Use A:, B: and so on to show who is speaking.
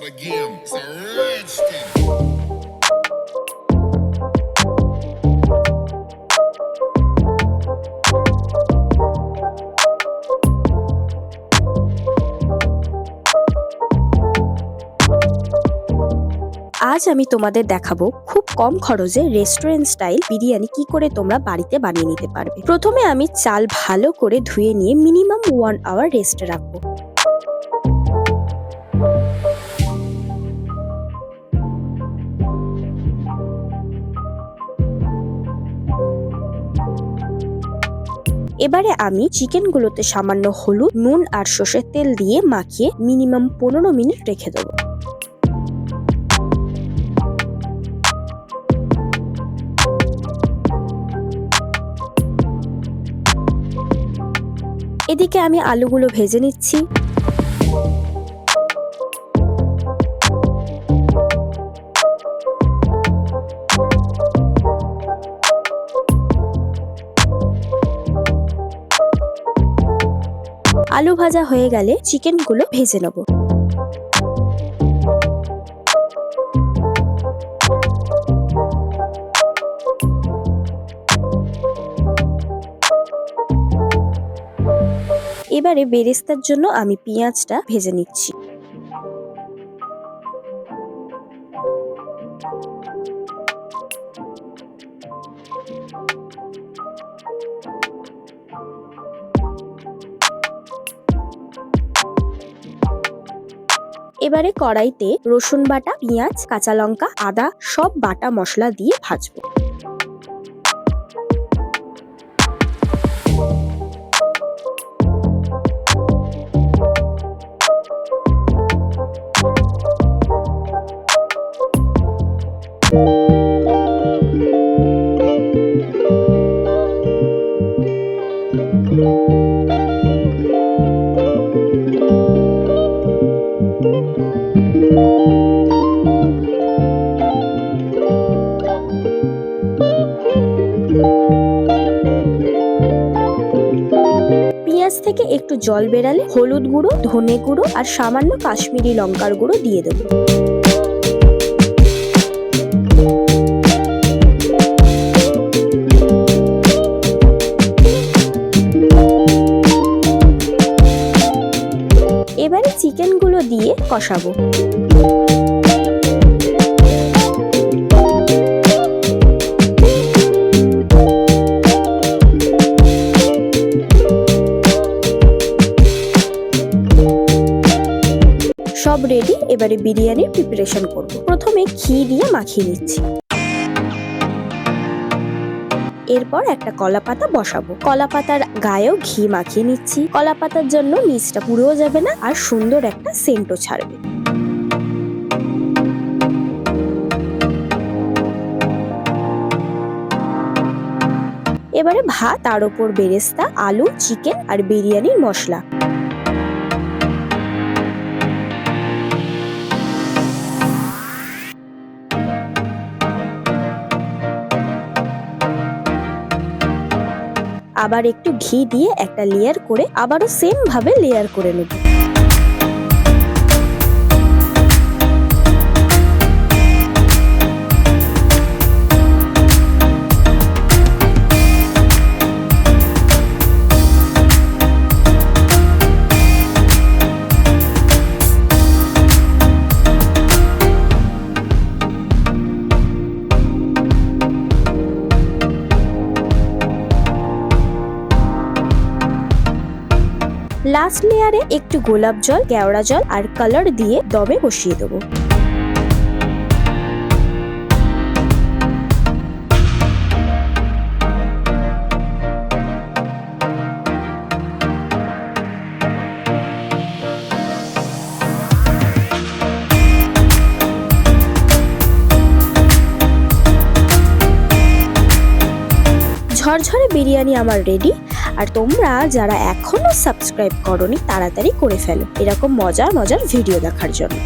A: out again. It's a rich thing.
B: আজ আমি তোমাদের দেখাবো খুব কম খরচে রেস্টুরেন্ট স্টাইল বিরিয়ানি কি করে তোমরা বাড়িতে বানিয়ে নিতে পারবে। প্রথমে আমি চাল ভালো করে ধুয়ে নিয়ে মিনিমাম 1 আওয়ার রেস্টে রাখবো। এবারে আমি চিকেনগুলোতে সামান্য হলুদ, নুন আর সর্ষের তেল দিয়ে মাখিয়ে মিনিমাম 15 মিনিট রেখে দেবো। এদিকে আমি আলুগুলো ভেজে নিচ্ছি। আলু ভাজা হয়ে গেলে চিকেনগুলো ভেজে নেব। এবারে বেরেস্তার জন্য আমি পেঁয়াজটা ভেজে নিচ্ছি। এবারে কড়াইতে রসুন বাটা, পেঁয়াজ, কাঁচা লঙ্কা, আদা সব বাটা মশলা দিয়ে ভাজবো। পেঁয়াজ থেকে একটু জল বেরালে হলুদ গুঁড়ো, ধনে গুঁড়ো আর সামান্য কাশ্মীরি লঙ্কার গুঁড়ো দিয়ে দেবো। এবারে চিকেনগুলো দিয়ে কষাবো। সব রেডি। এবারে বিরিয়ানির প্রিপারেশন করব। প্রথমে ঘি দিয়ে মাখিয়ে নিচ্ছি। এরপর একটা কলা পাতা বসাবো। কলা পাতার গায়েও ঘি মাখিয়ে নিচ্ছি। কলা পাতার জন্য নিচটা পুড়েও যাবে না আর সুন্দর একটা সেন্টও ছাড়বে। এবারে ভাত, তার উপর বেরেস্তা, আলু, চিকেন আর বিরিয়ানির মশলা। আবার একটু ঘি দিয়ে একটা লেয়ার করে আবারও সেম ভাবে লেয়ার করে নেব। লাস্ট লেয়ারে একটু গোলাপ জল, কেওড়া জল আর কালার দিয়ে দমে বসিয়ে দেবো। ঝরঝরে বিরিয়ানি আমার রেডি। আর তোমরা যারা এখনো সাবস্ক্রাইব করোনি তাড়াতাড়ি করে ফেলো এরকম মজার মজার ভিডিও দেখার জন্য।